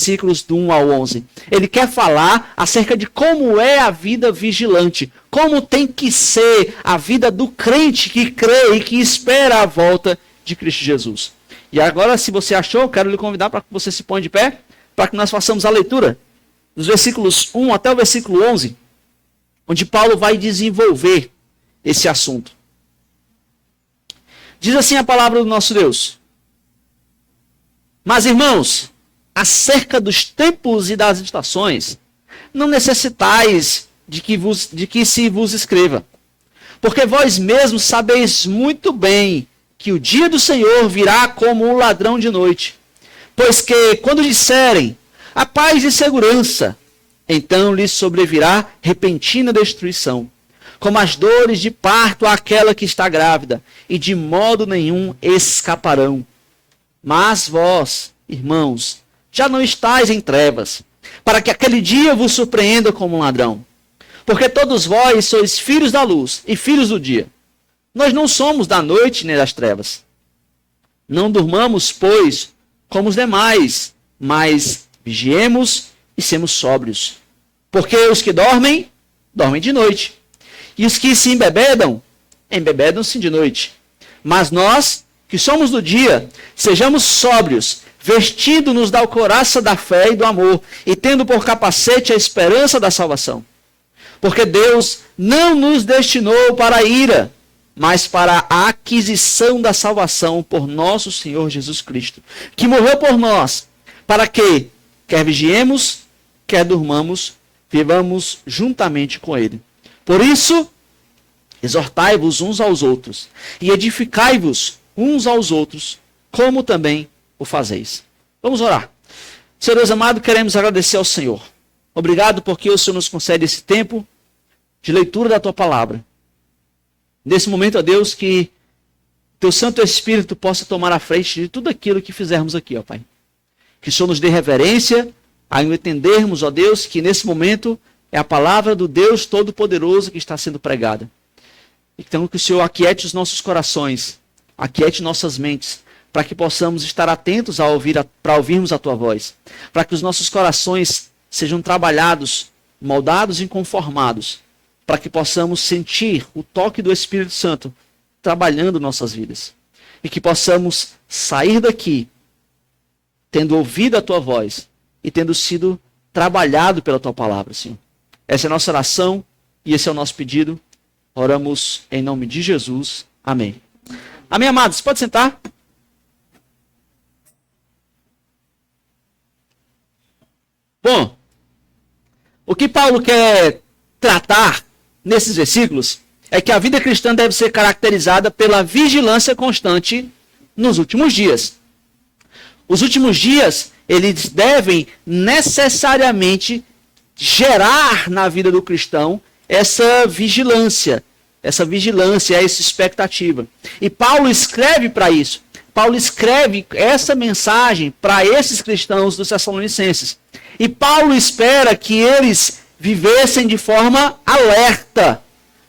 versículos do 1 ao 11. Ele quer falar acerca de como é a vida vigilante, como tem que ser a vida do crente que crê e que espera a volta de Cristo Jesus. E agora, se você achou, eu quero lhe convidar para que você se ponha de pé, para que nós façamos a leitura dos versículos 1 até o versículo 11, onde Paulo vai desenvolver esse assunto. Diz assim a palavra do nosso Deus: Mas, irmãos, acerca dos tempos e das estações, não necessitais de que se vos escreva, porque vós mesmos sabeis muito bem que o dia do Senhor virá como um ladrão de noite. Pois que, quando disserem a paz e segurança, então lhes sobrevirá repentina destruição, como as dores de parto àquela que está grávida, e de modo nenhum escaparão. Mas vós, irmãos, já não estáis em trevas, para que aquele dia vos surpreenda como um ladrão. Porque todos vós sois filhos da luz e filhos do dia. Nós não somos da noite nem das trevas. Não durmamos, pois, como os demais, mas vigiemos e semos sóbrios. Porque os que dormem, dormem de noite. E os que se embebedam, embebedam-se de noite. Mas nós, que somos do dia, sejamos sóbrios, vestindo-nos da couraça da fé e do amor, e tendo por capacete a esperança da salvação. Porque Deus não nos destinou para a ira, mas para a aquisição da salvação por nosso Senhor Jesus Cristo, que morreu por nós, para que, quer vigiemos, quer durmamos, vivamos juntamente com Ele. Por isso, exortai-vos uns aos outros, e edificai-vos uns aos outros, como também o fazeis. Vamos orar. Senhor Deus amado, queremos agradecer ao Senhor. Obrigado porque o Senhor nos concede esse tempo de leitura da Tua Palavra. Nesse momento, ó Deus, que Teu Santo Espírito possa tomar a frente de tudo aquilo que fizermos aqui, ó Pai. Que o Senhor nos dê reverência, a entendermos, ó Deus, que nesse momento é a palavra do Deus Todo-Poderoso que está sendo pregada. Então que o Senhor aquiete os nossos corações, aquiete nossas mentes, para que possamos estar atentos para ouvirmos a Tua voz. Para que os nossos corações sejam trabalhados, moldados e conformados, para que possamos sentir o toque do Espírito Santo trabalhando nossas vidas. E que possamos sair daqui tendo ouvido a Tua voz e tendo sido trabalhado pela Tua palavra, Senhor. Essa é a nossa oração e esse é o nosso pedido. Oramos em nome de Jesus. Amém. Amém, amados? Pode sentar. Bom, o que Paulo quer tratar nesses versículos é que a vida cristã deve ser caracterizada pela vigilância constante nos últimos dias. Os últimos dias, eles devem necessariamente gerar na vida do cristão essa vigilância, essa expectativa. E Paulo escreve para isso. Paulo escreve essa mensagem para esses cristãos dos Tessalonicenses. E Paulo espera que eles vivessem de forma alerta.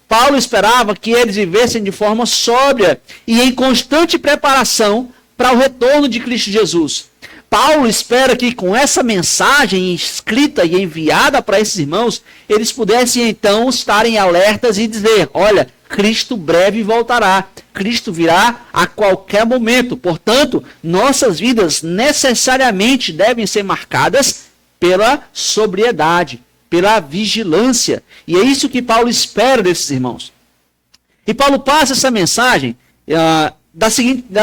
Paulo esperava que eles vivessem de forma sóbria e em constante preparação para o retorno de Cristo Jesus. Paulo espera que com essa mensagem escrita e enviada para esses irmãos, eles pudessem então estarem alertas e dizer: olha, Cristo breve voltará, Cristo virá a qualquer momento. Portanto, nossas vidas necessariamente devem ser marcadas pela sobriedade, pela vigilância. E é isso que Paulo espera desses irmãos. E Paulo passa essa mensagem da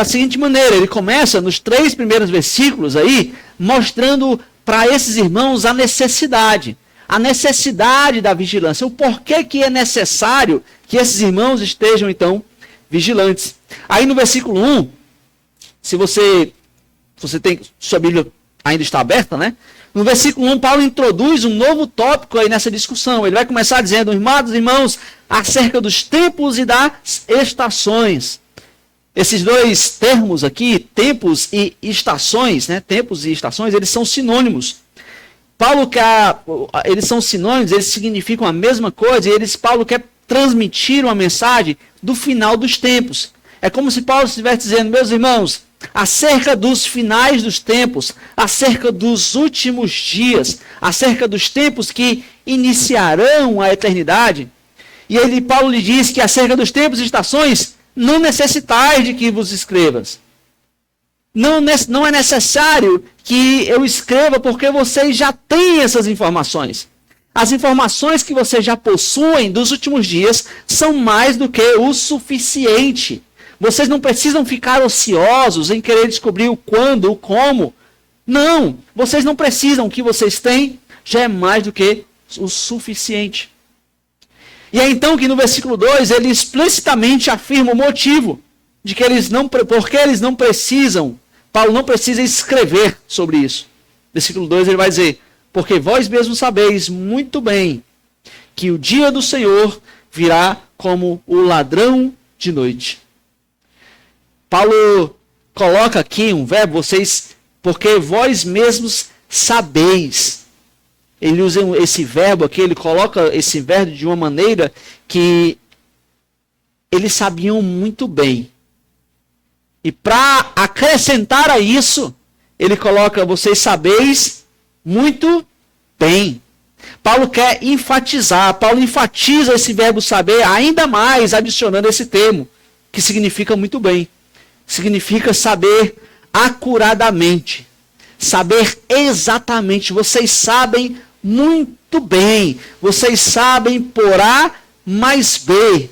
seguinte maneira. Ele começa nos 3 primeiros versículos aí, mostrando para esses irmãos a necessidade da vigilância. O porquê que é necessário que esses irmãos estejam, então, vigilantes. Aí no versículo 1, se você tem, sua Bíblia ainda está aberta, né? No versículo 1, Paulo introduz um novo tópico aí nessa discussão. Ele vai começar dizendo: amados irmãos, acerca dos tempos e das estações. Esses dois termos aqui, tempos e estações, né? Tempos e estações, eles são sinônimos. Eles são sinônimos, eles significam a mesma coisa, e Paulo quer transmitir uma mensagem do final dos tempos. É como se Paulo estivesse dizendo: meus irmãos, acerca dos finais dos tempos, acerca dos últimos dias, acerca dos tempos que iniciarão a eternidade. E Paulo lhe diz que acerca dos tempos e estações, não necessitais de que vos escrevas. Não é necessário que eu escreva, porque vocês já têm essas informações. As informações que vocês já possuem dos últimos dias são mais do que o suficiente. Vocês não precisam ficar ociosos em querer descobrir o quando, o como. Não, vocês não precisam. O que vocês têm já é mais do que o suficiente. E é então que no versículo 2 ele explicitamente afirma o motivo de que porque eles não precisam, Paulo não precisa escrever sobre isso. Versículo 2 ele vai dizer: porque vós mesmos sabeis muito bem que o dia do Senhor virá como o ladrão de noite. Paulo coloca aqui um verbo, porque vós mesmos sabeis. Ele usa esse verbo aqui, ele coloca esse verbo de uma maneira que eles sabiam muito bem. E para acrescentar a isso, ele coloca: vocês sabeis muito bem. Paulo quer enfatizar, Paulo enfatiza esse verbo saber ainda mais, adicionando esse termo, que significa muito bem. Significa saber acuradamente, saber exatamente. Vocês sabem muito bem, vocês sabem por A mais B.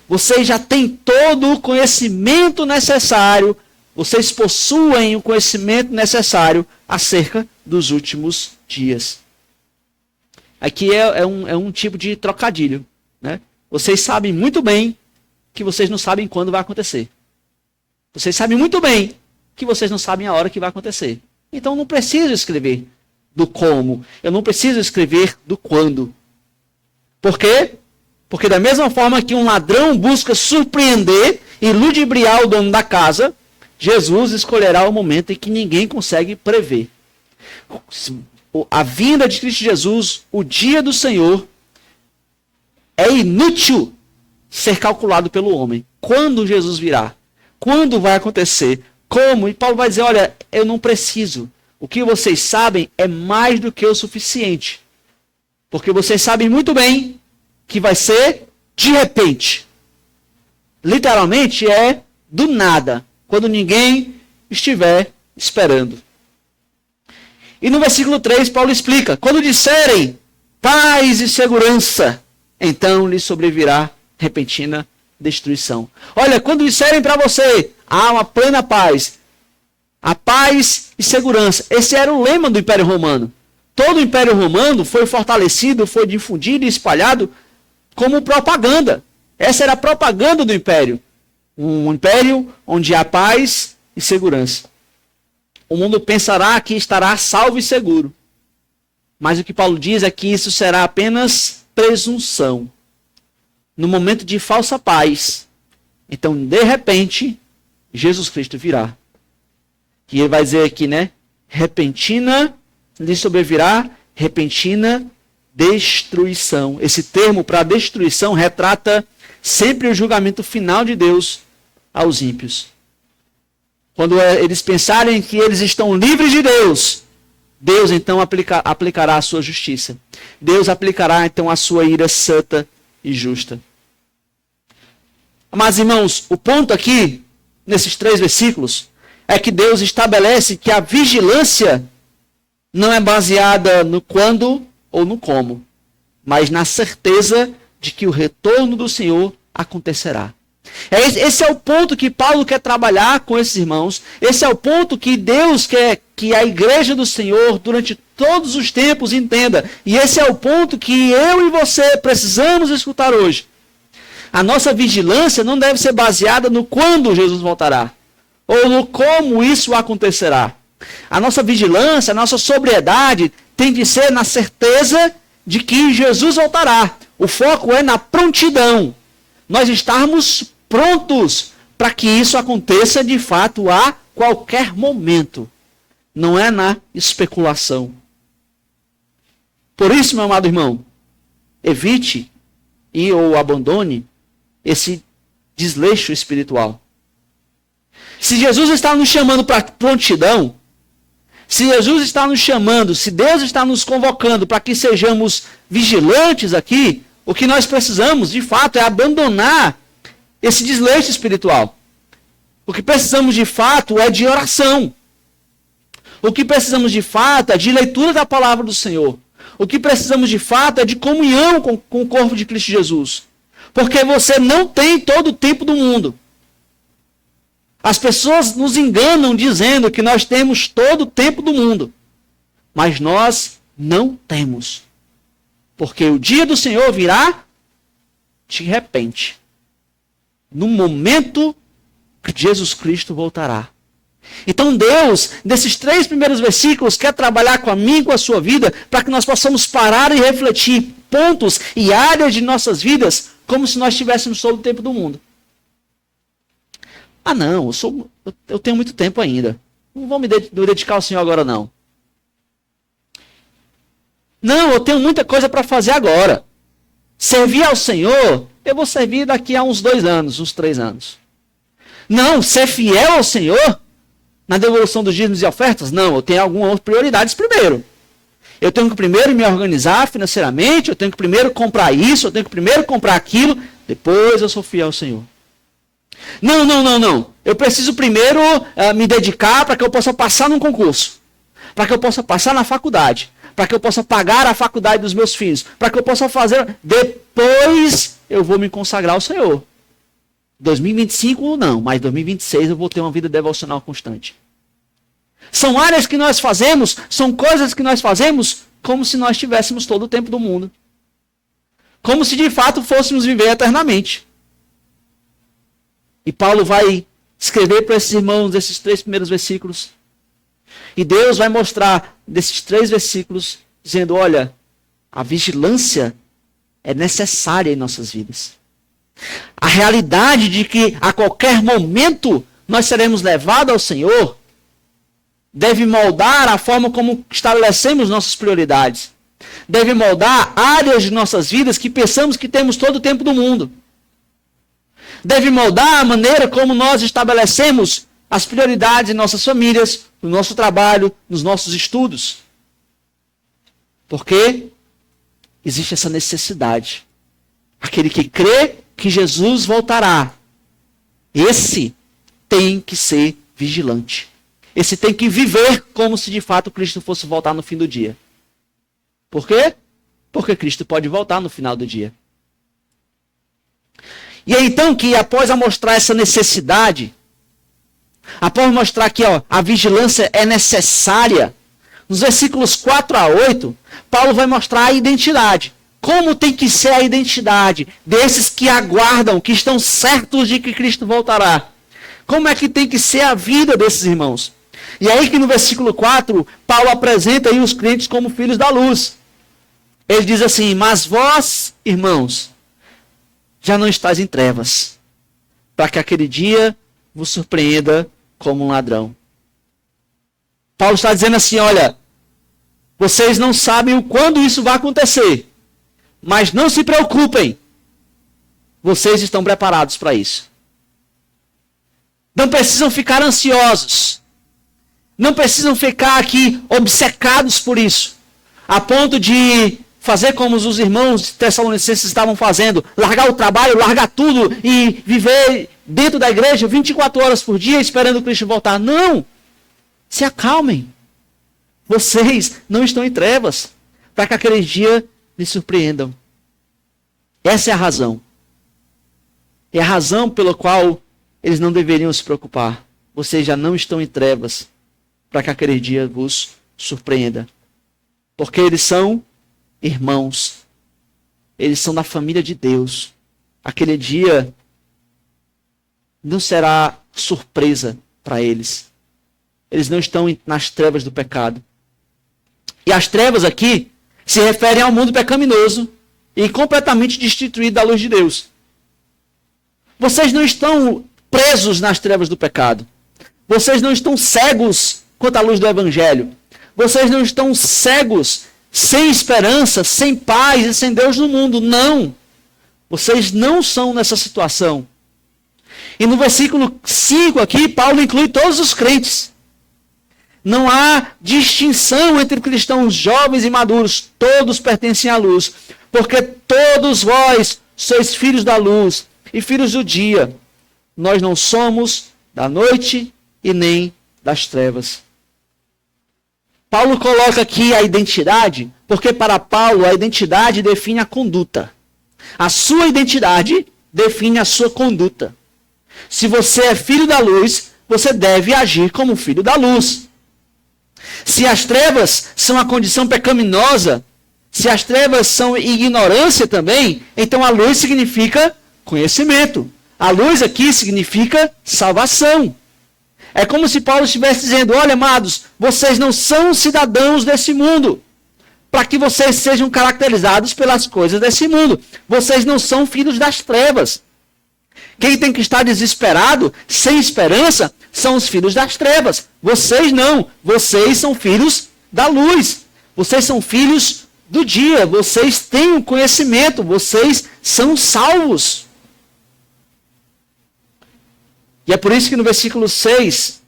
Vocês já têm todo o conhecimento necessário, vocês possuem o conhecimento necessário acerca dos últimos dias. Aqui é um tipo de trocadilho, né? Vocês sabem muito bem que vocês não sabem quando vai acontecer. Vocês sabem muito bem que vocês não sabem a hora que vai acontecer. Então não preciso escrever do como. Eu não preciso escrever do quando. Por quê? Porque da mesma forma que um ladrão busca surpreender e ludibriar o dono da casa, Jesus escolherá o momento em que ninguém consegue prever. A vinda de Cristo Jesus, o dia do Senhor, é inútil ser calculado pelo homem. Quando Jesus virá? Quando vai acontecer? Como? E Paulo vai dizer: olha, eu não preciso. O que vocês sabem é mais do que o suficiente. Porque vocês sabem muito bem que vai ser de repente. Literalmente é do nada. Quando ninguém estiver esperando. E no versículo 3, Paulo explica: quando disserem paz e segurança, então lhes sobrevirá repentina destruição. Olha, quando disserem para você, há uma plena paz, a paz e segurança. Esse era o lema do Império Romano. Todo o Império Romano foi fortalecido, foi difundido e espalhado como propaganda. Essa era a propaganda do Império. Um império onde há paz e segurança. O mundo pensará que estará salvo e seguro. Mas o que Paulo diz é que isso será apenas presunção. No momento de falsa paz, então, de repente, Jesus Cristo virá. E ele vai dizer aqui, né? Repentina lhe sobrevirá, repentina destruição. Esse termo para destruição retrata sempre o julgamento final de Deus aos ímpios. Quando eles pensarem que eles estão livres de Deus, Deus então aplicará a sua justiça. Deus aplicará então a sua ira santa e justa. Mas, irmãos, o ponto aqui, nesses 3 versículos, é que Deus estabelece que a vigilância não é baseada no quando ou no como, mas na certeza de que o retorno do Senhor acontecerá. Esse é o ponto que Paulo quer trabalhar com esses irmãos. Esse é o ponto que Deus quer que a igreja do Senhor, durante todos os tempos, entenda. E esse é o ponto que eu e você precisamos escutar hoje. A nossa vigilância não deve ser baseada no quando Jesus voltará, ou no como isso acontecerá. A nossa vigilância, a nossa sobriedade tem de ser na certeza de que Jesus voltará. O foco é na prontidão. Nós estarmos prontos para que isso aconteça de fato a qualquer momento. Não é na especulação. Por isso, meu amado irmão, evite ou abandone esse desleixo espiritual. Se Jesus está nos chamando para prontidão, se Jesus está nos chamando, se Deus está nos convocando para que sejamos vigilantes aqui, o que nós precisamos, de fato, é abandonar esse desleixo espiritual. O que precisamos, de fato, é de oração. O que precisamos, de fato, é de leitura da palavra do Senhor. O que precisamos, de fato, é de comunhão com o corpo de Cristo Jesus. Porque você não tem todo o tempo do mundo. As pessoas nos enganam dizendo que nós temos todo o tempo do mundo. Mas nós não temos. Porque o dia do Senhor virá de repente. No momento que Jesus Cristo voltará. Então Deus, nesses 3 primeiros versículos, quer trabalhar com a mim e com a sua vida, para que nós possamos parar e refletir pontos e áreas de nossas vidas, como se nós tivéssemos todo o tempo do mundo. Ah não, eu tenho muito tempo ainda. Não vou me dedicar ao Senhor agora não. Não, eu tenho muita coisa para fazer agora. Servir ao Senhor, eu vou servir daqui a uns 2 anos, uns 3 anos. Não, ser fiel ao Senhor, na devolução dos dízimos e ofertas, não, eu tenho algumas prioridades primeiro. Eu tenho que primeiro me organizar financeiramente, eu tenho que primeiro comprar isso, eu tenho que primeiro comprar aquilo, depois eu sou fiel ao Senhor. Não. Eu preciso primeiro me dedicar para que eu possa passar num concurso, para que eu possa passar na faculdade, para que eu possa pagar a faculdade dos meus filhos, para que eu possa fazer, depois eu vou me consagrar ao Senhor. 2025 não, mas 2026 eu vou ter uma vida devocional constante. São áreas que nós fazemos, são coisas que nós fazemos como se nós tivéssemos todo o tempo do mundo. Como se de fato fôssemos viver eternamente. E Paulo vai escrever para esses irmãos desses 3 primeiros versículos. E Deus vai mostrar desses 3 versículos, dizendo, olha, a vigilância é necessária em nossas vidas. A realidade de que a qualquer momento nós seremos levados ao Senhor deve moldar a forma como estabelecemos nossas prioridades. Deve moldar áreas de nossas vidas que pensamos que temos todo o tempo do mundo. Deve moldar a maneira como nós estabelecemos as prioridades em nossas famílias, no nosso trabalho, nos nossos estudos. Porque existe essa necessidade. Aquele que crê que Jesus voltará, esse tem que ser vigilante. Esse tem que viver como se de fato Cristo fosse voltar no fim do dia. Por quê? Porque Cristo pode voltar no final do dia. E é então que após mostrar essa necessidade, após mostrar que a vigilância é necessária, nos versículos 4 a 8, Paulo vai mostrar a identidade. Como tem que ser a identidade desses que aguardam, que estão certos de que Cristo voltará? Como é que tem que ser a vida desses irmãos? E aí que no versículo 4, Paulo apresenta aí os crentes como filhos da luz. Ele diz assim, mas vós, irmãos, já não estáis em trevas, para que aquele dia vos surpreenda como um ladrão. Paulo está dizendo assim, olha, vocês não sabem o quando isso vai acontecer. Mas não se preocupem. Vocês estão preparados para isso. Não precisam ficar ansiosos. Não precisam ficar aqui obcecados por isso. A ponto de fazer como os irmãos tessalonicenses estavam fazendo. Largar o trabalho, largar tudo e viver dentro da igreja 24 horas por dia esperando Cristo voltar. Não. Se acalmem. Vocês não estão em trevas. Para que aquele dia lhe surpreendam. Essa é a razão. É a razão pela qual eles não deveriam se preocupar. Vocês já não estão em trevas para que aquele dia vos surpreenda. Porque eles são irmãos. Eles são da família de Deus. Aquele dia não será surpresa para eles. Eles não estão nas trevas do pecado. E as trevas aqui se referem ao mundo pecaminoso e completamente destituído da luz de Deus. Vocês não estão presos nas trevas do pecado. Vocês não estão cegos quanto à luz do Evangelho. Vocês não estão cegos, sem esperança, sem paz e sem Deus no mundo. Não. Vocês não são nessa situação. E no versículo 5 aqui, Paulo inclui todos os crentes. Não há distinção entre cristãos jovens e maduros. Todos pertencem à luz. Porque todos vós sois filhos da luz e filhos do dia. Nós não somos da noite e nem das trevas. Paulo coloca aqui a identidade, porque para Paulo a identidade define a conduta. A sua identidade define a sua conduta. Se você é filho da luz, você deve agir como filho da luz. Se as trevas são a condição pecaminosa, se as trevas são ignorância também, então a luz significa conhecimento. A luz aqui significa salvação. É como se Paulo estivesse dizendo, olha, amados, vocês não são cidadãos desse mundo, para que vocês sejam caracterizados pelas coisas desse mundo. Vocês não são filhos das trevas. Quem tem que estar desesperado, sem esperança, são os filhos das trevas. Vocês não. Vocês são filhos da luz. Vocês são filhos do dia. Vocês têm o conhecimento. Vocês são salvos. E é por isso que no versículo 6,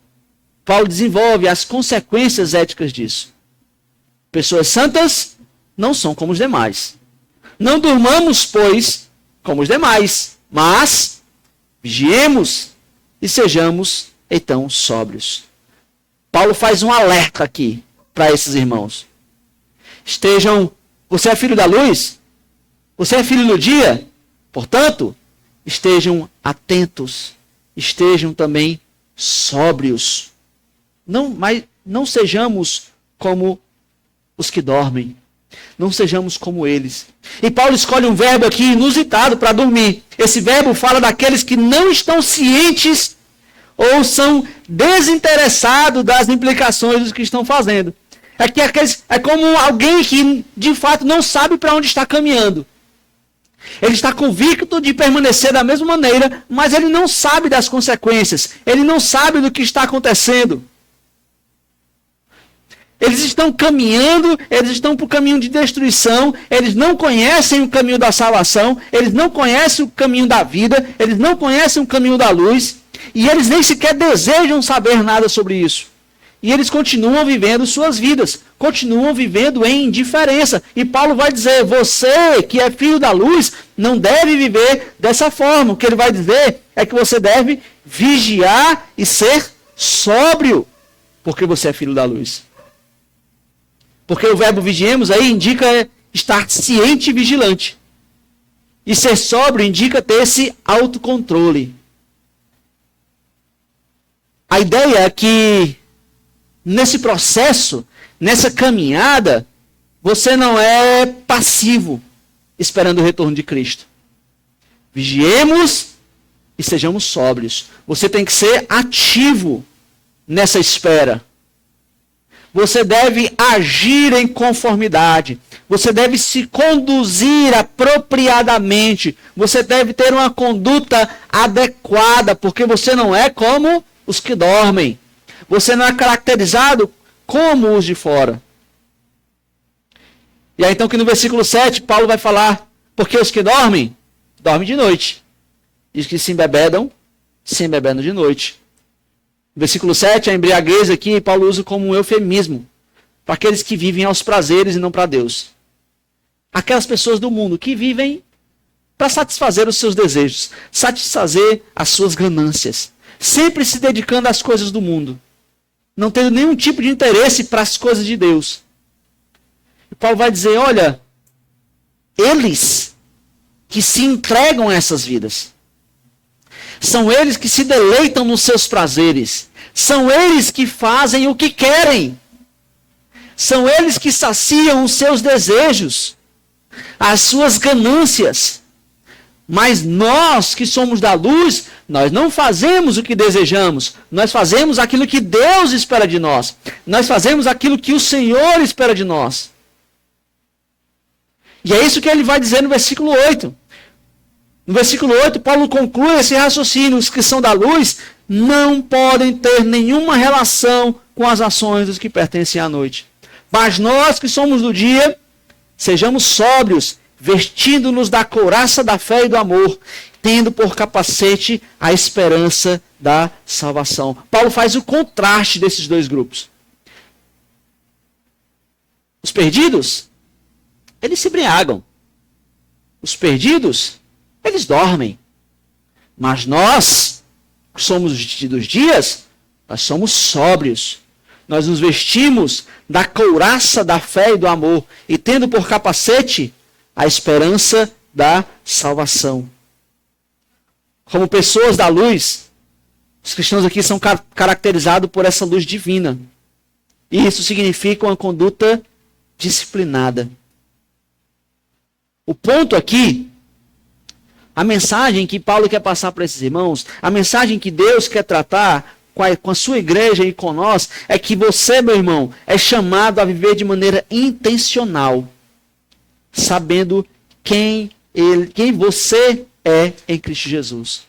Paulo desenvolve as consequências éticas disso. Pessoas santas não são como os demais. Não durmamos, pois, como os demais, mas vigiemos e sejamos, então, sóbrios. Paulo faz um alerta aqui para esses irmãos. Você é filho da luz? Você é filho do dia? Portanto, estejam atentos. Estejam também sóbrios. Mas não sejamos como os que dormem. Não sejamos como eles. E Paulo escolhe um verbo aqui inusitado para dormir. Esse verbo fala daqueles que não estão cientes ou são desinteressados das implicações do que estão fazendo. É como alguém que de fato não sabe para onde está caminhando. Ele está convicto de permanecer da mesma maneira, mas ele não sabe das consequências. Ele não sabe do que está acontecendo. Eles estão caminhando, eles estão para o caminho de destruição, eles não conhecem o caminho da salvação, eles não conhecem o caminho da vida, eles não conhecem o caminho da luz, e eles nem sequer desejam saber nada sobre isso. E eles continuam vivendo suas vidas, continuam vivendo em indiferença. E Paulo vai dizer, você que é filho da luz, não deve viver dessa forma. O que ele vai dizer é que você deve vigiar e ser sóbrio, porque você é filho da luz. Porque o verbo vigiemos aí indica estar ciente e vigilante. E ser sóbrio indica ter esse autocontrole. A ideia é que nesse processo, nessa caminhada, você não é passivo esperando o retorno de Cristo. Vigiemos e sejamos sóbrios. Você tem que ser ativo nessa espera. Você deve agir em conformidade. Você deve se conduzir apropriadamente. Você deve ter uma conduta adequada, porque você não é como os que dormem. Você não é caracterizado como os de fora. E aí então que no versículo 7, Paulo vai falar, porque os que dormem, dormem de noite. E os que se embebedam de noite. No versículo 7, a embriaguez aqui, Paulo usa como um eufemismo para aqueles que vivem aos prazeres e não para Deus. Aquelas pessoas do mundo que vivem para satisfazer os seus desejos, satisfazer as suas ganâncias, sempre se dedicando às coisas do mundo, não tendo nenhum tipo de interesse para as coisas de Deus. E Paulo vai dizer, olha, eles que se entregam a essas vidas, são eles que se deleitam nos seus prazeres. São eles que fazem o que querem. São eles que saciam os seus desejos, as suas ganâncias. Mas nós que somos da luz, nós não fazemos o que desejamos. Nós fazemos aquilo que Deus espera de nós. Nós fazemos aquilo que o Senhor espera de nós. E é isso que ele vai dizer no versículo 8. No versículo 8, Paulo conclui esse raciocínio. Os que são da luz não podem ter nenhuma relação com as ações dos que pertencem à noite. Mas nós que somos do dia, sejamos sóbrios, vestindo-nos da couraça da fé e do amor. tendo por capacete a esperança da salvação. Paulo faz o contraste desses dois grupos. Os perdidos, eles se embriagam. Os perdidos, eles dormem. Mas nós, que somos dos dias, nós somos sóbrios. Nós nos vestimos da couraça da fé e do amor, e tendo por capacete a esperança da salvação. Como pessoas da luz, os cristãos aqui são caracterizados por essa luz divina. E isso significa uma conduta disciplinada. O ponto aqui, a mensagem que Paulo quer passar para esses irmãos, a mensagem que Deus quer tratar com a sua igreja e com nós, é que você, meu irmão, é chamado a viver de maneira intencional, sabendo quem você é em Cristo Jesus.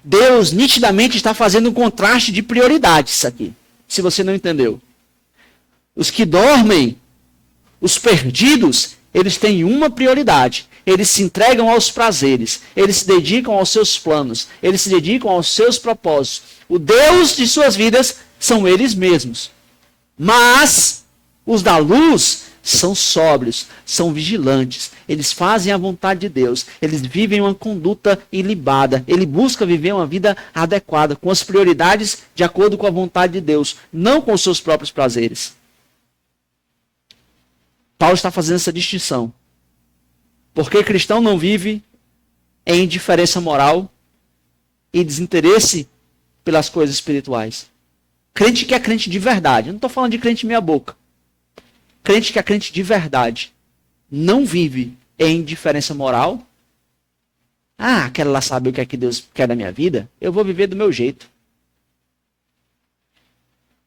Deus nitidamente está fazendo um contraste de prioridades aqui, se você não entendeu. Os que dormem, os perdidos, eles têm uma prioridade. Eles se entregam aos prazeres, eles se dedicam aos seus planos, eles se dedicam aos seus propósitos. O Deus de suas vidas são eles mesmos. Mas os da luz são sóbrios, são vigilantes, eles fazem a vontade de Deus, eles vivem uma conduta ilibada, ele busca viver uma vida adequada, com as prioridades de acordo com a vontade de Deus, não com os seus próprios prazeres. Paulo está fazendo essa distinção. Porque cristão não vive em indiferença moral e desinteresse pelas coisas espirituais. Crente que é crente de verdade. Eu não estou falando de crente meia boca. Crente que é crente de verdade. Não vive em indiferença moral. Quero lá saber o que é que Deus quer da minha vida. Eu vou viver do meu jeito.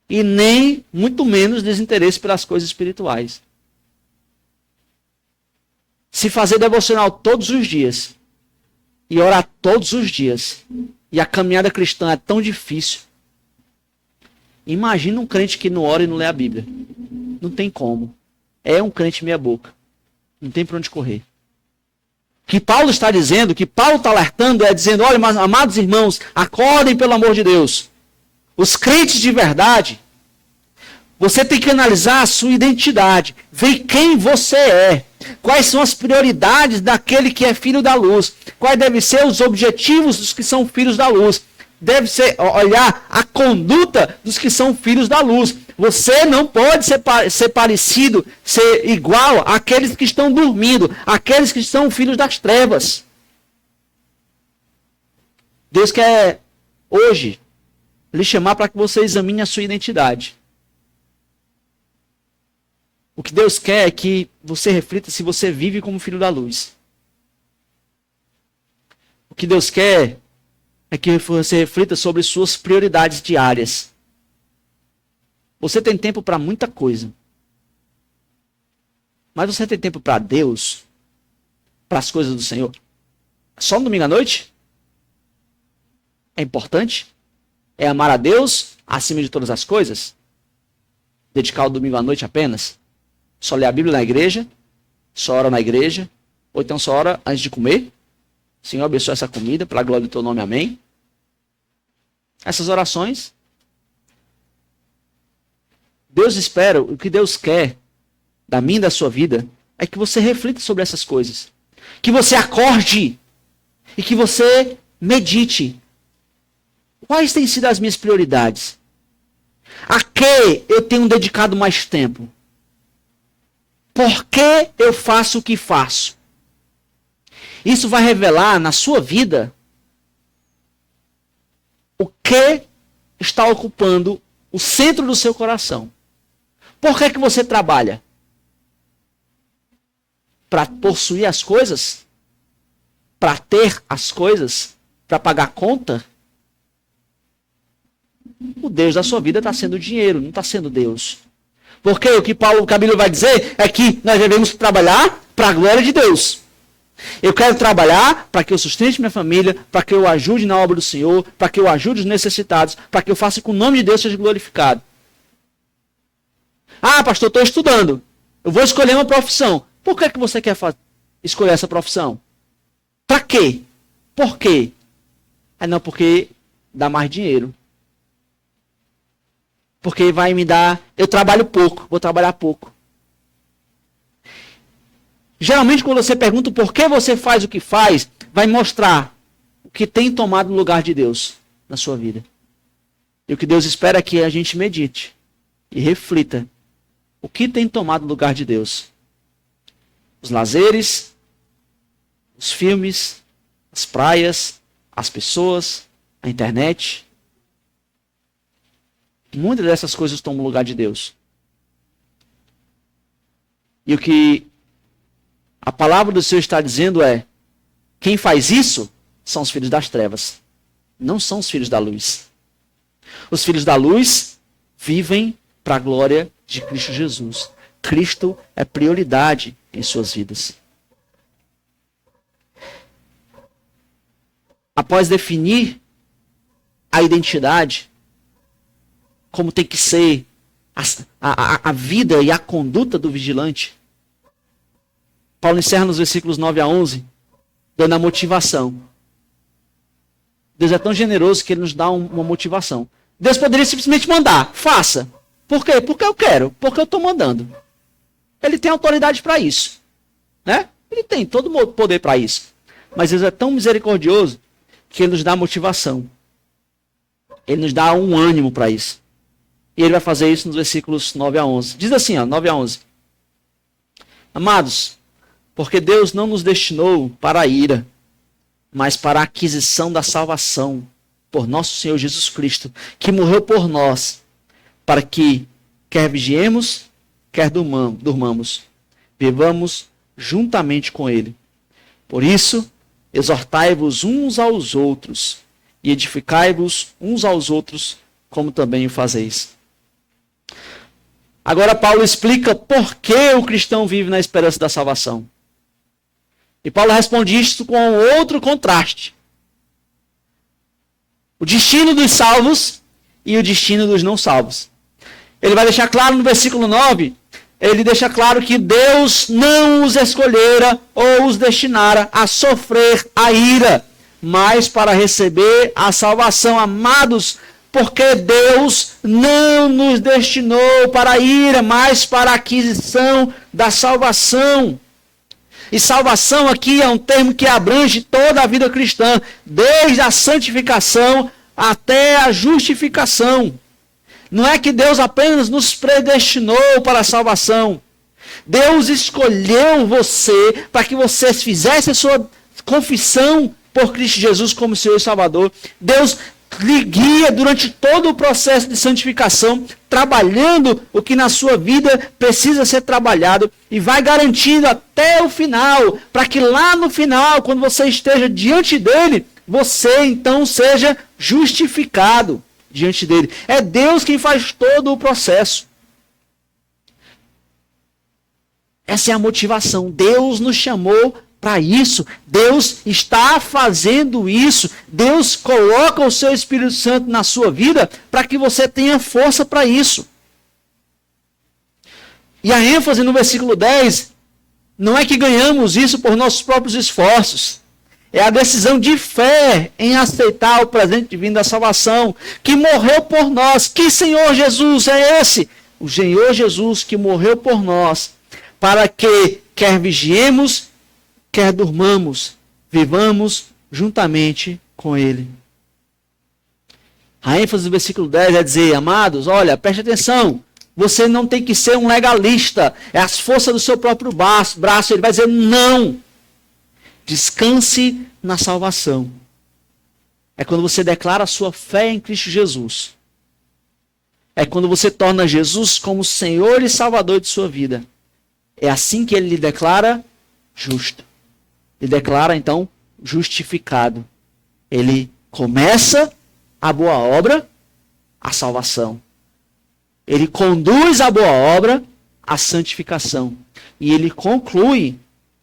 E nem, muito menos, desinteresse pelas coisas espirituais. Se fazer devocional todos os dias e orar todos os dias e a caminhada cristã é tão difícil, imagina um crente que não ora e não lê a Bíblia. Não tem como. É um crente meia boca. Não tem para onde correr. O que Paulo está dizendo, o que Paulo está alertando é dizendo, olha, mas, amados irmãos, acordem pelo amor de Deus. Os crentes de verdade, você tem que analisar a sua identidade, ver quem você é. Quais são as prioridades daquele que é filho da luz? Quais devem ser os objetivos dos que são filhos da luz? Deve ser olhar a conduta dos que são filhos da luz. Você não pode ser parecido, ser igual àqueles que estão dormindo, àqueles que são filhos das trevas. Deus quer, hoje, lhe chamar para que você examine a sua identidade. O que Deus quer é que você reflita se você vive como filho da luz. O que Deus quer é que você reflita sobre suas prioridades diárias. Você tem tempo para muita coisa. Mas você tem tempo para Deus? Para as coisas do Senhor? Só no domingo à noite? É importante? É amar a Deus acima de todas as coisas? Dedicar o domingo à noite apenas? Só ler a Bíblia na igreja, só ora na igreja, ou então só ora antes de comer. Senhor, abençoe essa comida, pela glória do teu nome, amém. Essas orações, Deus espera, o que Deus quer da minha e da sua vida, é que você reflita sobre essas coisas. Que você acorde e que você medite. Quais têm sido as minhas prioridades? A que eu tenho dedicado mais tempo? Por que eu faço o que faço? Isso vai revelar na sua vida o que está ocupando o centro do seu coração. Por que você trabalha? Para possuir as coisas? Para ter as coisas? Para pagar conta? O Deus da sua vida está sendo o dinheiro, não está sendo Deus. Porque o que a Bíblia vai dizer é que nós devemos trabalhar para a glória de Deus. Eu quero trabalhar para que eu sustente minha família, para que eu ajude na obra do Senhor, para que eu ajude os necessitados, para que eu faça que o nome de Deus seja glorificado. Pastor, estou estudando. Eu vou escolher uma profissão. Por que você quer escolher essa profissão? Para quê? Por quê? Não, porque dá mais dinheiro. Porque vai me dar... Eu trabalho pouco, vou trabalhar pouco. Geralmente, quando você pergunta o porquê você faz o que faz, vai mostrar o que tem tomado o lugar de Deus na sua vida. E o que Deus espera é que a gente medite e reflita o que tem tomado o lugar de Deus. Os lazeres, os filmes, as praias, as pessoas, a internet. Muitas dessas coisas tomam o lugar de Deus. E o que a palavra do Senhor está dizendo é: quem faz isso são os filhos das trevas, não são os filhos da luz. Os filhos da luz vivem para a glória de Cristo Jesus. Cristo é prioridade em suas vidas. Após definir a identidade, como tem que ser a vida e a conduta do vigilante, Paulo encerra nos versículos 9 a 11, dando a motivação. Deus é tão generoso que ele nos dá uma motivação. Deus poderia simplesmente mandar, faça. Por quê? Porque eu quero, porque eu estou mandando. Ele tem autoridade para isso. Né? Ele tem todo o poder para isso. Mas Deus é tão misericordioso que ele nos dá motivação. Ele nos dá um ânimo para isso. E ele vai fazer isso nos versículos 9 a 11. Diz assim, 9 a 11. Amados, porque Deus não nos destinou para a ira, mas para a aquisição da salvação por nosso Senhor Jesus Cristo, que morreu por nós, para que, quer vigiemos, quer durmamos, vivamos juntamente com Ele. Por isso, exortai-vos uns aos outros, e edificai-vos uns aos outros, como também o fazeis. Agora Paulo explica por que o cristão vive na esperança da salvação. E Paulo responde isto com outro contraste. O destino dos salvos e o destino dos não salvos. Ele vai deixar claro no versículo 9, ele deixa claro que Deus não os escolhera ou os destinara a sofrer a ira, mas para receber a salvação. Amados, porque Deus não nos destinou para a ira, mas para a aquisição da salvação. E salvação aqui é um termo que abrange toda a vida cristã, desde a santificação até a justificação. Não é que Deus apenas nos predestinou para a salvação. Deus escolheu você para que você fizesse a sua confissão por Cristo Jesus como Senhor e Salvador. Deus lhe guia durante todo o processo de santificação, trabalhando o que na sua vida precisa ser trabalhado e vai garantindo até o final, para que lá no final, quando você esteja diante dele, você então seja justificado diante dele. É Deus quem faz todo o processo. Essa é a motivação. Deus nos chamou para isso. Deus está fazendo isso. Deus coloca o seu Espírito Santo na sua vida para que você tenha força para isso. E a ênfase no versículo 10 não é que ganhamos isso por nossos próprios esforços. É a decisão de fé em aceitar o presente divino da salvação, que morreu por nós. Que Senhor Jesus é esse? O Senhor Jesus que morreu por nós, para que, quer vigiemos, quer durmamos, vivamos juntamente com Ele. A ênfase do versículo 10 é dizer, amados, olha, preste atenção, você não tem que ser um legalista, é as forças do seu próprio braço. Ele vai dizer, não, descanse na salvação. É quando você declara a sua fé em Cristo Jesus. É quando você torna Jesus como Senhor e Salvador de sua vida. É assim que Ele lhe declara justo. Ele declara, então, justificado. Ele começa a boa obra, a salvação. Ele conduz a boa obra, a santificação. E ele conclui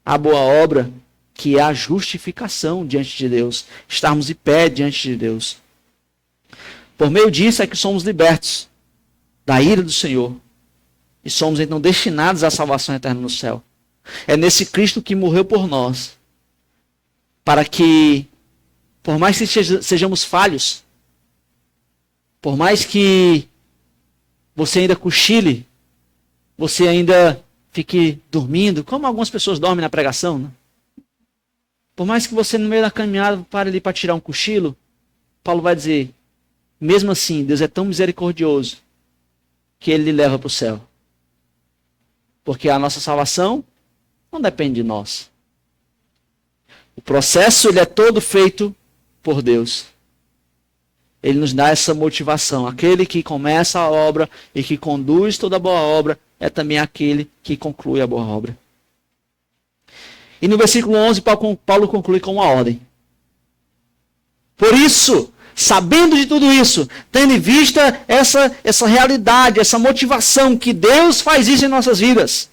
a boa obra, que é a justificação diante de Deus. Estarmos de pé diante de Deus. Por meio disso é que somos libertos da ira do Senhor. E somos, então, destinados à salvação eterna no céu. É nesse Cristo que morreu por nós, para que, por mais que sejamos falhos, por mais que você ainda cochile, você ainda fique dormindo, como algumas pessoas dormem na pregação, né? Por mais que você no meio da caminhada pare ali para tirar um cochilo, Paulo vai dizer, mesmo assim, Deus é tão misericordioso que ele lhe leva para o céu. Porque a nossa salvação não depende de nós. O processo ele é todo feito por Deus. Ele nos dá essa motivação. Aquele que começa a obra e que conduz toda a boa obra é também aquele que conclui a boa obra. E no versículo 11, Paulo conclui com uma ordem. Por isso, sabendo de tudo isso, tendo em vista essa realidade, essa motivação que Deus faz isso em nossas vidas,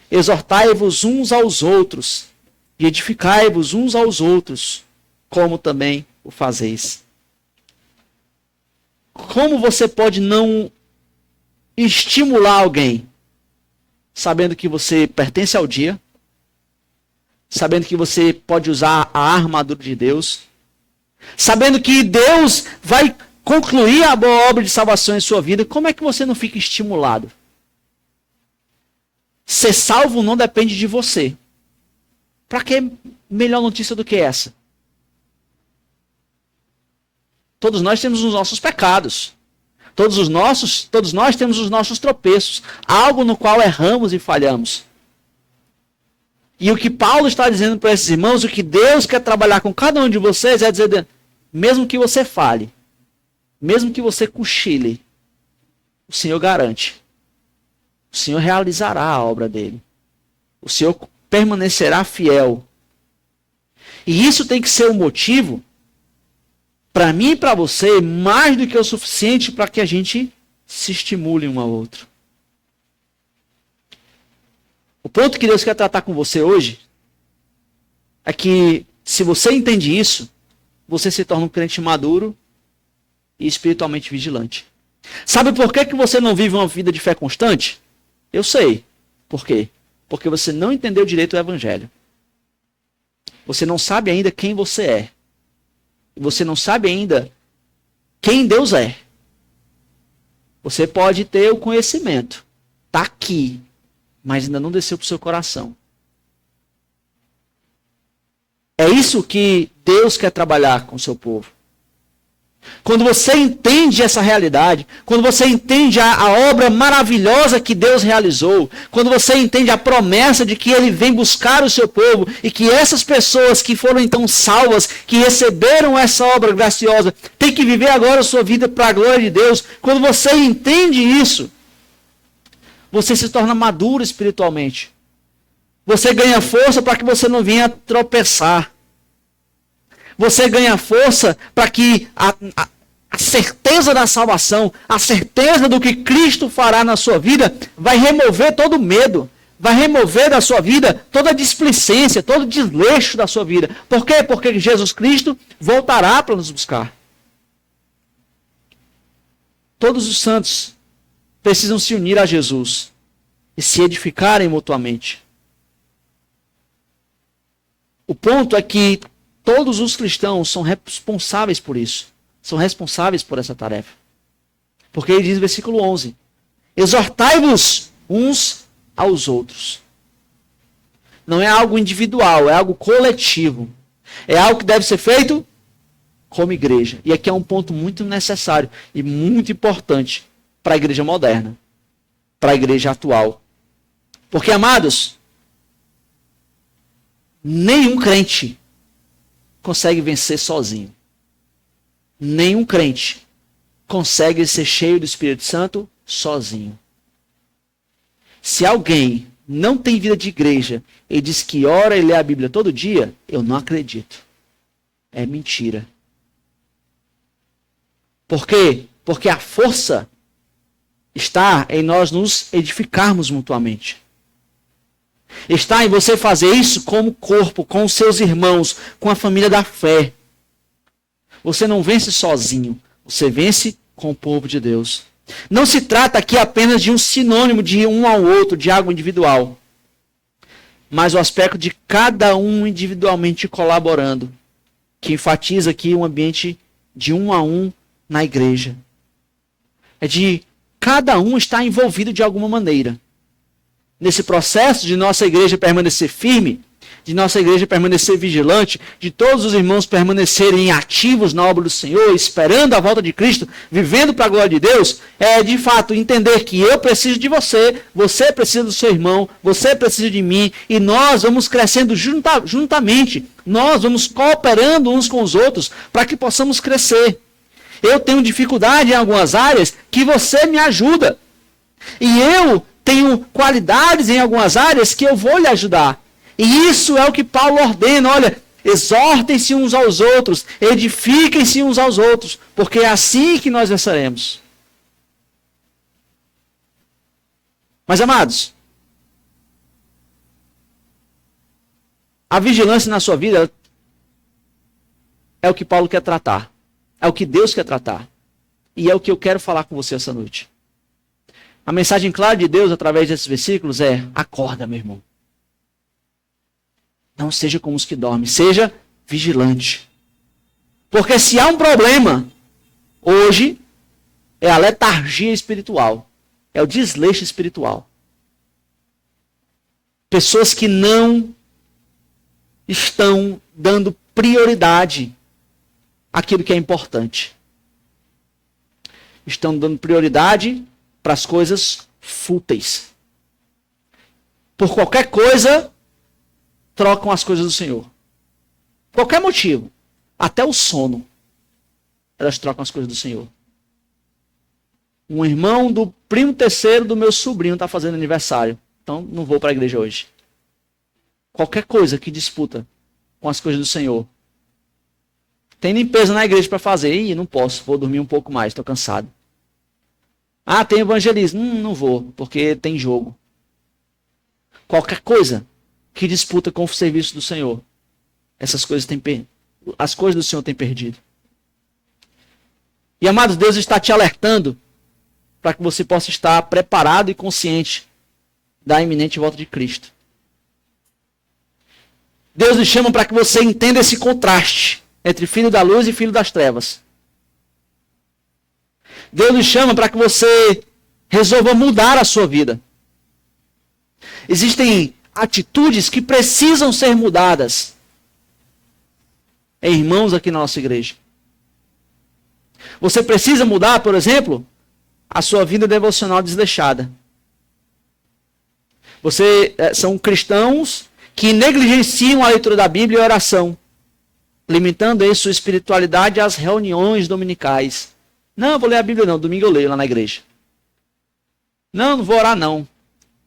exortai-vos uns aos outros e edificai-vos uns aos outros, como também o fazeis. Como você pode não estimular alguém, sabendo que você pertence ao dia, sabendo que você pode usar a armadura de Deus, sabendo que Deus vai concluir a boa obra de salvação em sua vida, como é que você não fica estimulado? Ser salvo não depende de você. Para que melhor notícia do que essa? Todos nós temos os nossos pecados. Todos nós temos os nossos tropeços. Algo no qual erramos e falhamos. E o que Paulo está dizendo para esses irmãos, o que Deus quer trabalhar com cada um de vocês é dizer, mesmo que você fale, mesmo que você cochile, o Senhor garante. O Senhor realizará a obra dele. O Senhor permanecerá fiel. E isso tem que ser um motivo, para mim e para você, mais do que o suficiente para que a gente se estimule um ao outro. O ponto que Deus quer tratar com você hoje é que, se você entende isso, você se torna um crente maduro e espiritualmente vigilante. Sabe por que você não vive uma vida de fé constante? Eu sei. Por quê? Porque você não entendeu direito o Evangelho. Você não sabe ainda quem você é. Você não sabe ainda quem Deus é. Você pode ter o conhecimento. Está aqui. Mas ainda não desceu para o seu coração. É isso que Deus quer trabalhar com o seu povo. Quando você entende essa realidade, quando você entende a obra maravilhosa que Deus realizou, quando você entende a promessa de que Ele vem buscar o seu povo e que essas pessoas que foram então salvas, que receberam essa obra graciosa, têm que viver agora a sua vida para a glória de Deus, quando você entende isso, você se torna maduro espiritualmente. Você ganha força para que você não venha tropeçar. Você ganha força para que a certeza da salvação, a certeza do que Cristo fará na sua vida, vai remover todo medo, vai remover da sua vida toda a displicência, todo o desleixo da sua vida. Por quê? Porque Jesus Cristo voltará para nos buscar. Todos os santos precisam se unir a Jesus e se edificarem mutuamente. O ponto é que todos os cristãos são responsáveis por isso. São responsáveis por essa tarefa. Porque ele diz no versículo 11: exortai-vos uns aos outros. Não é algo individual, é algo coletivo. É algo que deve ser feito como igreja. E aqui é um ponto muito necessário e muito importante para a igreja moderna, para a igreja atual. Porque, amados, nenhum crente consegue vencer sozinho. Nenhum crente consegue ser cheio do Espírito Santo sozinho. Se alguém não tem vida de igreja e diz que ora e lê a Bíblia todo dia, eu não acredito. É mentira. Por quê? Porque a força está em nós nos edificarmos mutuamente. Está em você fazer isso como corpo, com os seus irmãos, com a família da fé. Você não vence sozinho, você vence com o povo de Deus. Não se trata aqui apenas de um sinônimo de um ao outro, de algo individual. mas o aspecto de cada um individualmente colaborando, que enfatiza aqui um ambiente de um a um na igreja. É de cada um estar envolvido de alguma maneira. Nesse processo de nossa igreja permanecer firme, de nossa igreja permanecer vigilante, de todos os irmãos permanecerem ativos na obra do Senhor, esperando a volta de Cristo, vivendo para a glória de Deus, é de fato entender que eu preciso de você, você precisa do seu irmão, você precisa de mim, e nós vamos crescendo juntamente, nós vamos cooperando uns com os outros para que possamos crescer. Eu tenho dificuldade em algumas áreas que você me ajuda, e eu tenho qualidades em algumas áreas que eu vou lhe ajudar. E isso é o que Paulo ordena, olha, exortem-se uns aos outros, edifiquem-se uns aos outros, porque é assim que nós venceremos. Mas, amados, a vigilância na sua vida é o que Paulo quer tratar, é o que Deus quer tratar, e é o que eu quero falar com você essa noite. A mensagem clara de Deus através desses versículos é: acorda, meu irmão. Não seja como os que dormem, seja vigilante. Porque se há um problema, hoje, é a letargia espiritual. É o desleixo espiritual. Pessoas que não estão dando prioridade àquilo que é importante. Estão dando prioridade para as coisas fúteis. Por qualquer coisa, trocam as coisas do Senhor. Qualquer motivo. Até o sono. Elas trocam as coisas do Senhor. Um irmão do primo terceiro do meu sobrinho está fazendo aniversário. Então não vou para a igreja hoje. Qualquer coisa que disputa com as coisas do Senhor. Tem limpeza na igreja para fazer. Ih, não posso. Vou dormir um pouco mais. Estou cansado. Ah, tem evangelismo. Não vou, porque tem jogo. Qualquer coisa que disputa com o serviço do Senhor. Essas coisas as coisas do Senhor têm perdido. E, amados, Deus está te alertando para que você possa estar preparado e consciente da iminente volta de Cristo. Deus lhe chama para que você entenda esse contraste entre filho da luz e filho das trevas. Deus lhe chama para que você resolva mudar a sua vida. Existem atitudes que precisam ser mudadas em irmãos aqui na nossa igreja. Você precisa mudar, por exemplo, a sua vida devocional desleixada. São cristãos que negligenciam a leitura da Bíblia e a oração, limitando aí sua espiritualidade às reuniões dominicais. Não, eu vou ler a Bíblia não, domingo eu leio lá na igreja. Não, não vou orar não,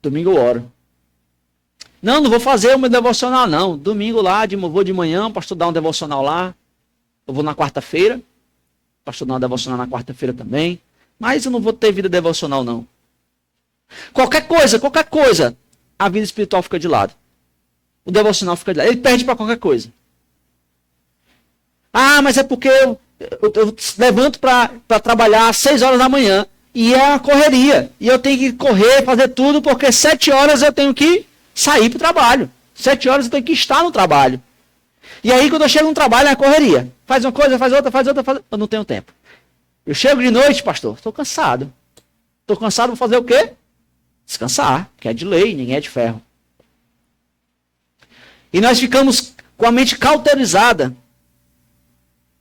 domingo eu oro. Não, não vou fazer o meu devocional não, domingo lá, vou de manhã, o pastor dá um devocional lá, eu vou na quarta-feira, o pastor dá um devocional na quarta-feira também, mas eu não vou ter vida devocional não. Qualquer coisa, a vida espiritual fica de lado. O devocional fica de lado, ele perde para qualquer coisa. Ah, mas é porque eu levanto para trabalhar às 6 horas da manhã e é uma correria. E eu tenho que correr, fazer tudo, porque 7 horas eu tenho que sair para o trabalho. 7 horas eu tenho que estar no trabalho. E aí quando eu chego no trabalho é uma correria. Faz uma coisa, faz outra. Eu não tenho tempo. Eu chego de noite, pastor, estou cansado. Estou cansado, vou fazer o quê? Descansar, que é de lei, ninguém é de ferro. E nós ficamos com a mente cauterizada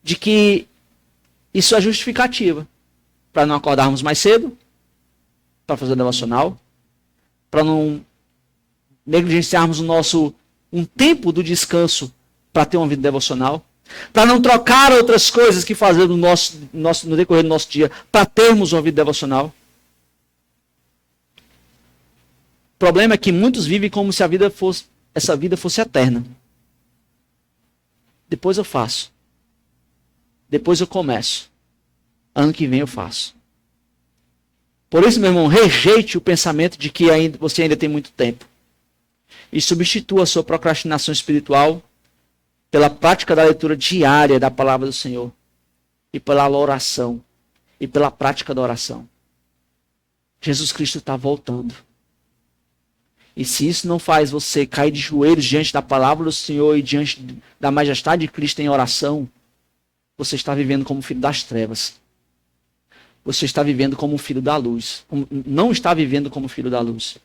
de que isso é justificativa para não acordarmos mais cedo, para fazer o devocional, para não negligenciarmos um tempo do descanso para ter uma vida devocional, para não trocar outras coisas que fazemos no decorrer do nosso dia para termos uma vida devocional. O problema é que muitos vivem como se essa vida fosse eterna. Depois eu faço. Depois eu começo. Ano que vem eu faço. Por isso, meu irmão, rejeite o pensamento de que você ainda tem muito tempo. E substitua a sua procrastinação espiritual pela prática da leitura diária da palavra do Senhor. E pela oração. E pela prática da oração. Jesus Cristo está voltando. E se isso não faz você cair de joelhos diante da palavra do Senhor e diante da majestade de Cristo em oração, você está vivendo como filho das trevas. Você está vivendo como filho da luz. Não está vivendo como filho da luz.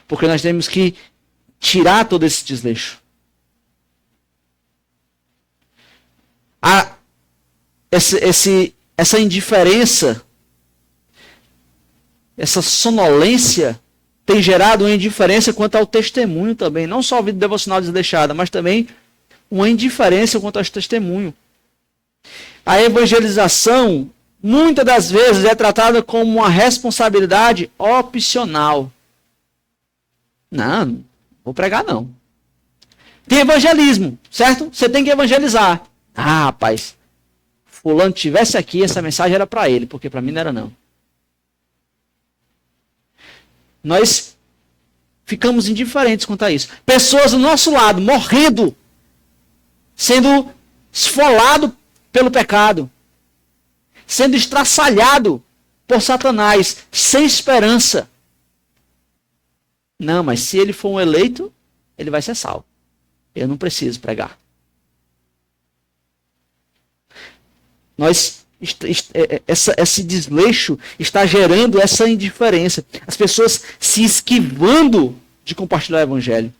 Porque nós temos que tirar todo esse desleixo. Essa indiferença, essa sonolência tem gerado uma indiferença quanto ao testemunho também. Não só a vida devocional desleixada, mas também uma indiferença quanto ao testemunho. A evangelização, muitas das vezes, é tratada como uma responsabilidade opcional. Não vou pregar não. Tem evangelismo, certo? Você tem que evangelizar. Ah, rapaz, fulano tivesse aqui, essa mensagem era para ele, porque para mim não era não. Nós ficamos indiferentes quanto a isso. Pessoas do nosso lado, morrendo, sendo esfolado pelo pecado, sendo estraçalhado por Satanás, sem esperança. Não, mas se ele for um eleito, ele vai ser salvo. Eu não preciso pregar. Esse desleixo está gerando essa indiferença. As pessoas se esquivando de compartilhar o evangelho.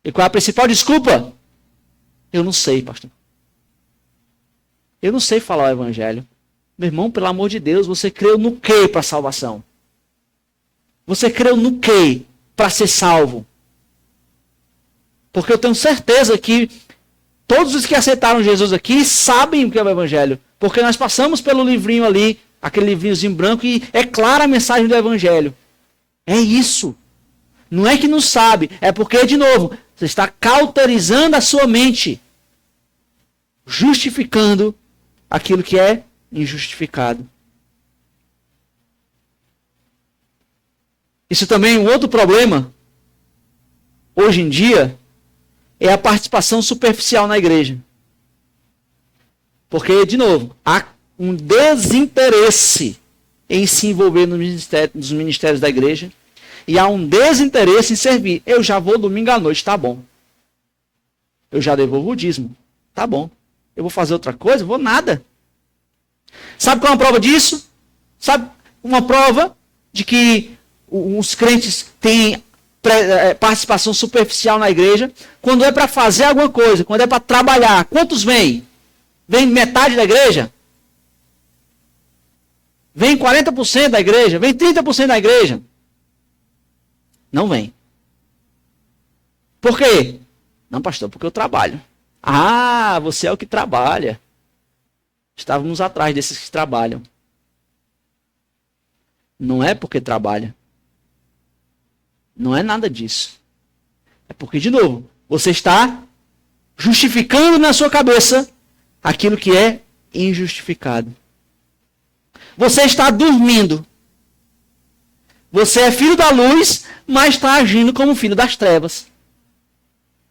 E qual é a principal desculpa? Eu não sei, pastor. Eu não sei falar o evangelho. Meu irmão, pelo amor de Deus, você creu no quê para salvação? Você creu no quê para ser salvo? Porque eu tenho certeza que todos os que aceitaram Jesus aqui sabem o que é o evangelho. Porque nós passamos pelo livrinho ali, aquele livrinhozinho branco, e é clara a mensagem do evangelho. É isso. Não é que não sabe, é porque, de novo, você está cauterizando a sua mente, justificando aquilo que é injustificado. Isso também é um outro problema, hoje em dia, é a participação superficial na igreja. Porque, de novo, há um desinteresse em se envolver nos ministérios da igreja e há um desinteresse em servir. Eu já vou domingo à noite, tá bom. Eu já devolvo o dízimo, tá bom. Eu vou fazer outra coisa? Vou nada. Sabe qual é uma prova disso? Sabe uma prova de que os crentes têm participação superficial na igreja? Quando é para fazer alguma coisa, quando é para trabalhar, quantos vêm? Vem metade da igreja? Vem 40% da igreja? Vem 30% da igreja? Não vem. Por quê? Não, pastor, porque eu trabalho. Ah, você é o que trabalha. Estávamos atrás desses que trabalham. Não é porque trabalha. Não é nada disso. É porque, de novo, você está justificando na sua cabeça aquilo que é injustificado. Você está dormindo. Você é filho da luz, mas está agindo como filho das trevas.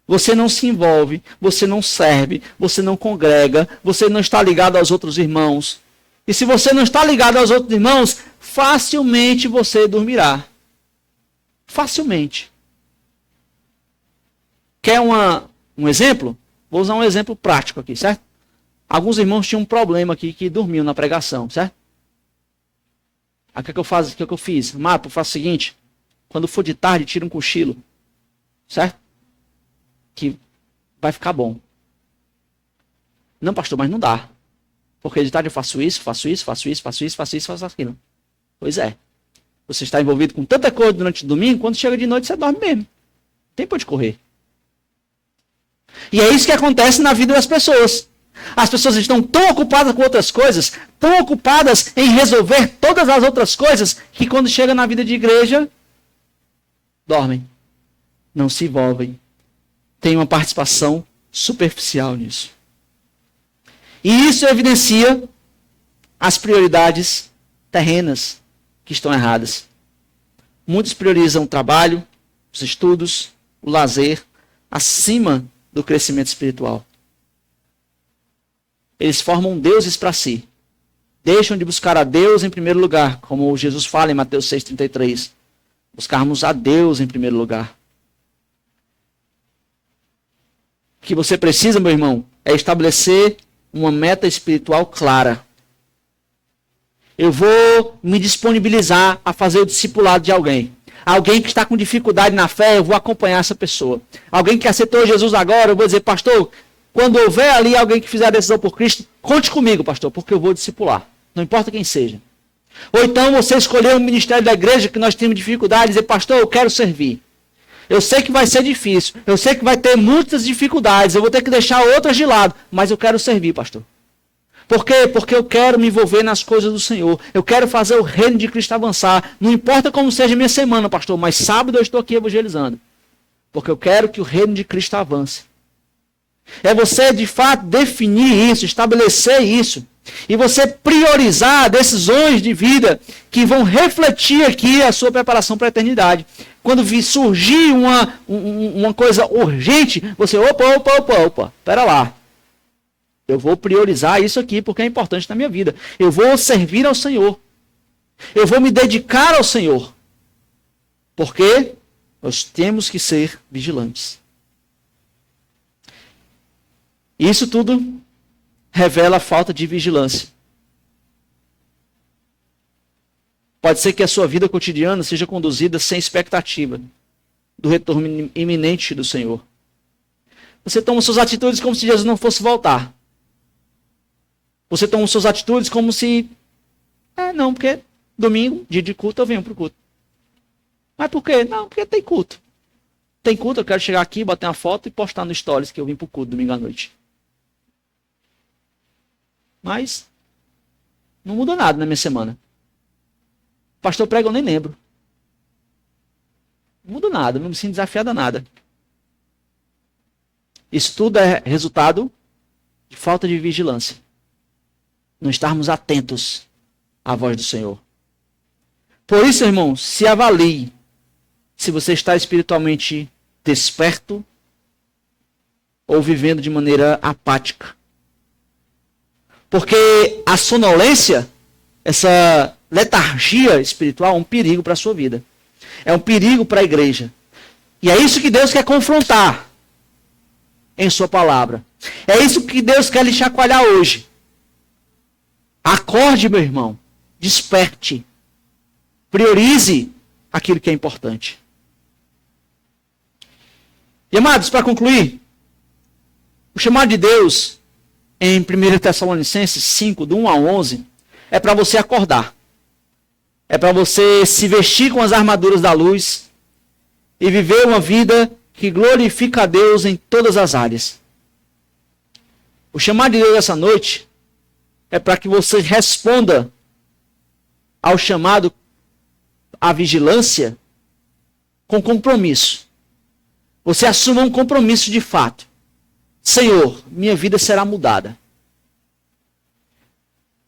Você não se envolve, você não serve, você não congrega, você não está ligado aos outros irmãos. E se você não está ligado aos outros irmãos, facilmente você dormirá. Facilmente. Quer um exemplo? Vou usar um exemplo prático aqui, certo? Alguns irmãos tinham um problema aqui que dormiam na pregação, certo? Aí o que eu fiz? Mapo, faço o seguinte. Quando for de tarde, tira um cochilo. Certo? Que vai ficar bom. Não, pastor, mas não dá. Porque de tarde eu faço isso, faço aquilo. Pois é. Você está envolvido com tanta coisa durante o domingo, quando chega de noite você dorme mesmo. Tem para onde correr. E é isso que acontece na vida das pessoas. As pessoas estão tão ocupadas com outras coisas, tão ocupadas em resolver todas as outras coisas, que quando chega na vida de igreja, dormem. Não se envolvem. Tem uma participação superficial nisso. E isso evidencia as prioridades terrenas que estão erradas. Muitos priorizam o trabalho, os estudos, o lazer, acima do crescimento espiritual. Eles formam deuses para si. Deixam de buscar a Deus em primeiro lugar, como Jesus fala em Mateus 6,33. Buscarmos a Deus em primeiro lugar. O que você precisa, meu irmão, é estabelecer uma meta espiritual clara. Eu vou me disponibilizar a fazer o discipulado de alguém. Alguém que está com dificuldade na fé, eu vou acompanhar essa pessoa. Alguém que aceitou Jesus agora, eu vou dizer, pastor, quando houver ali alguém que fizer a decisão por Cristo, conte comigo, pastor, porque eu vou discipular. Não importa quem seja. Ou então você escolher um ministério da igreja que nós temos dificuldade e dizer, pastor, eu quero servir. Eu sei que vai ser difícil, eu sei que vai ter muitas dificuldades, eu vou ter que deixar outras de lado, mas eu quero servir, pastor. Por quê? Porque eu quero me envolver nas coisas do Senhor. Eu quero fazer o reino de Cristo avançar. Não importa como seja a minha semana, pastor, mas sábado eu estou aqui evangelizando. Porque eu quero que o reino de Cristo avance. É você, de fato, definir isso, estabelecer isso. E você priorizar decisões de vida que vão refletir aqui a sua preparação para a eternidade. Quando surgir uma coisa urgente, você, opa, pera lá. Eu vou priorizar isso aqui porque é importante na minha vida. Eu vou servir ao Senhor. Eu vou me dedicar ao Senhor. Porque nós temos que ser vigilantes. Isso tudo revela a falta de vigilância. Pode ser que a sua vida cotidiana seja conduzida sem expectativa do retorno iminente do Senhor. Você toma suas atitudes como se Jesus não fosse voltar. Você toma suas atitudes como se... não, porque domingo, dia de culto, eu venho para o culto. Mas por quê? Não, porque tem culto. Tem culto, eu quero chegar aqui, bater uma foto e postar no Stories que eu vim para o culto domingo à noite. Mas não muda nada na minha semana. Pastor prega, eu nem lembro. Não muda nada, não me sinto desafiado a nada. Isso tudo é resultado de falta de vigilância. Não estarmos atentos à voz do Senhor. Por isso, irmão, se avalie se você está espiritualmente desperto ou vivendo de maneira apática. Porque a sonolência, essa letargia espiritual, é um perigo para a sua vida. É um perigo para a igreja. E é isso que Deus quer confrontar em sua palavra. É isso que Deus quer lhe chacoalhar hoje. Acorde, meu irmão. Desperte. Priorize aquilo que é importante. E amados, para concluir, o chamado de Deus em 1 Tessalonicenses 5, do 1 ao 11, é para você acordar. É para você se vestir com as armaduras da luz e viver uma vida que glorifica a Deus em todas as áreas. O chamado de Deus essa noite é para que você responda ao chamado à vigilância com compromisso. Você assuma um compromisso de fato. Senhor, minha vida será mudada.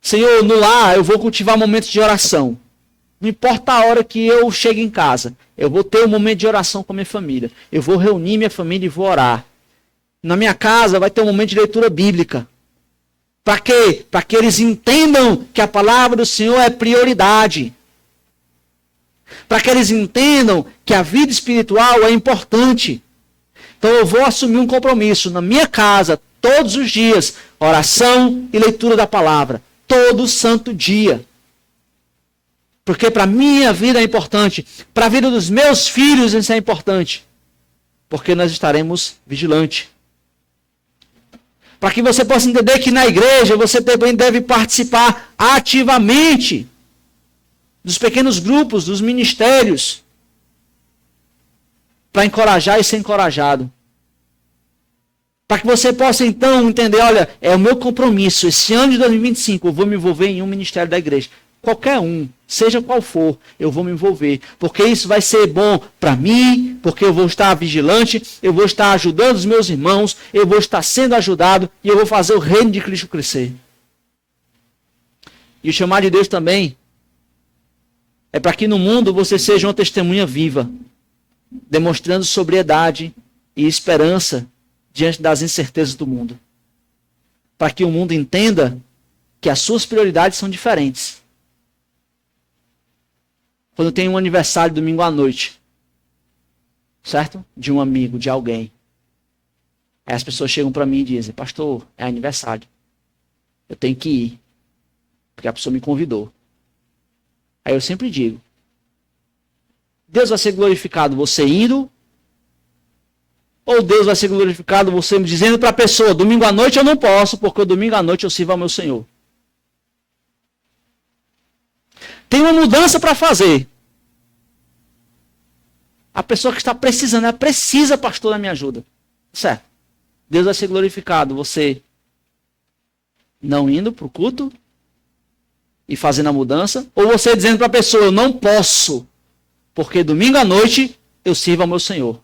Senhor, no lar eu vou cultivar momentos de oração. Não importa a hora que eu chegue em casa, eu vou ter um momento de oração com a minha família. Eu vou reunir minha família e vou orar. Na minha casa vai ter um momento de leitura bíblica. Para quê? Para que eles entendam que a palavra do Senhor é prioridade. Para que eles entendam que a vida espiritual é importante. Então eu vou assumir um compromisso na minha casa, todos os dias, oração e leitura da palavra. Todo santo dia. Porque para a minha vida é importante. Para a vida dos meus filhos isso é importante. Porque nós estaremos vigilantes. Para que você possa entender que na igreja você também deve participar ativamente dos pequenos grupos, dos ministérios, para encorajar e ser encorajado. Para que você possa então entender, olha, é o meu compromisso, esse ano de 2025 eu vou me envolver em um ministério da igreja. Qualquer um, seja qual for, eu vou me envolver. Porque isso vai ser bom para mim, porque eu vou estar vigilante, eu vou estar ajudando os meus irmãos, eu vou estar sendo ajudado e eu vou fazer o reino de Cristo crescer. E o chamado de Deus também é para que no mundo você seja uma testemunha viva, demonstrando sobriedade e esperança diante das incertezas do mundo. Para que o mundo entenda que as suas prioridades são diferentes. Quando tem um aniversário domingo à noite, certo? De um amigo, de alguém. Aí as pessoas chegam para mim e dizem, pastor, é aniversário. Eu tenho que ir. Porque a pessoa me convidou. Aí eu sempre digo, Deus vai ser glorificado você indo, ou Deus vai ser glorificado você dizendo para a pessoa, domingo à noite eu não posso, porque domingo à noite eu sirvo ao meu Senhor. Tem uma mudança para fazer. A pessoa que está precisando, ela precisa, pastor, da minha ajuda. Certo. Deus vai ser glorificado você não indo para o culto e fazendo a mudança, ou você dizendo para a pessoa, eu não posso, porque domingo à noite eu sirvo ao meu Senhor.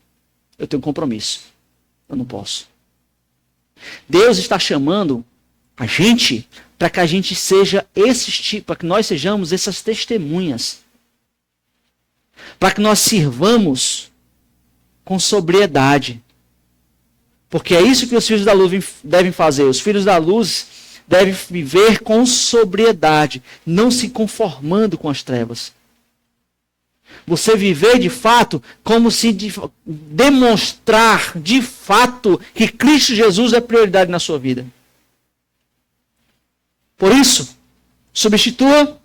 Eu tenho um compromisso. Eu não posso. Deus está chamando a gente para que a gente seja para que nós sejamos essas testemunhas. Para que nós sirvamos com sobriedade. Porque é isso que os filhos da luz devem fazer. Os filhos da luz devem viver com sobriedade, não se conformando com as trevas. Você viver de fato como se demonstrar de fato que Cristo Jesus é prioridade na sua vida. Por isso, substitua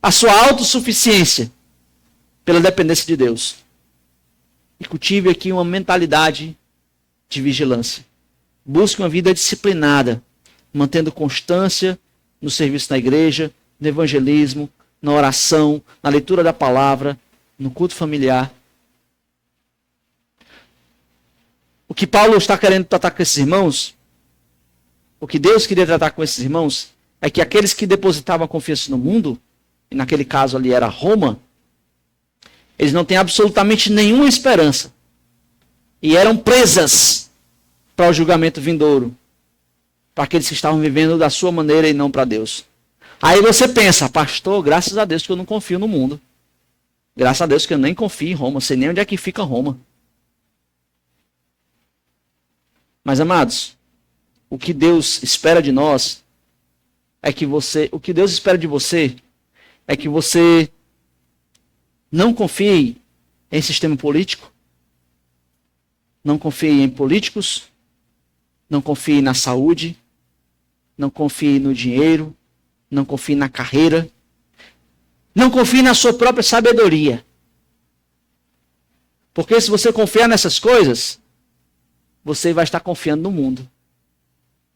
a sua autossuficiência pela dependência de Deus. E cultive aqui uma mentalidade de vigilância. Busque uma vida disciplinada, mantendo constância no serviço na igreja, no evangelismo, na oração, na leitura da palavra, no culto familiar. O que Paulo está querendo tratar com esses irmãos, o que Deus queria tratar com esses irmãos, é que aqueles que depositavam a confiança no mundo, e naquele caso ali era Roma, eles não têm absolutamente nenhuma esperança. E eram presas para o julgamento vindouro. Para aqueles que estavam vivendo da sua maneira e não para Deus. Aí você pensa, pastor, graças a Deus que eu não confio no mundo. Graças a Deus que eu nem confio em Roma, sei nem onde é que fica Roma. Mas, amados, o que Deus espera de nós é que o que Deus espera de você é que você não confie em sistema político, não confie em políticos, não confie na saúde, não confie no dinheiro, não confie na carreira, não confie na sua própria sabedoria. Porque se você confiar nessas coisas, você vai estar confiando no mundo.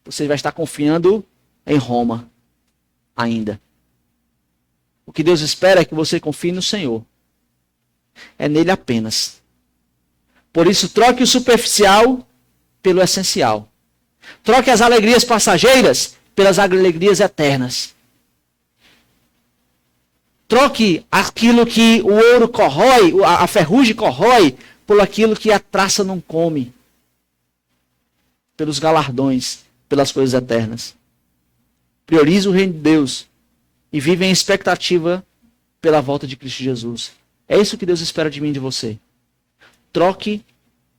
Você vai estar confiando em Roma ainda. O que Deus espera é que você confie no Senhor. É nele apenas. Por isso, troque o superficial pelo essencial. Troque as alegrias passageiras pelas alegrias eternas. Troque aquilo que o ouro corrói, a ferrugem corrói, por aquilo que a traça não come. Pelos galardões, pelas coisas eternas. Priorize o reino de Deus e vive em expectativa pela volta de Cristo Jesus. É isso que Deus espera de mim e de você. Troque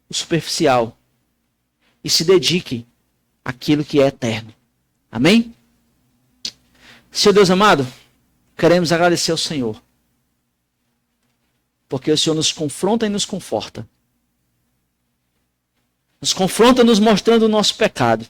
o superficial e se dedique àquilo que é eterno. Amém? Senhor Deus amado, queremos agradecer ao Senhor. Porque o Senhor nos confronta e nos conforta. Nos confronta nos mostrando o nosso pecado.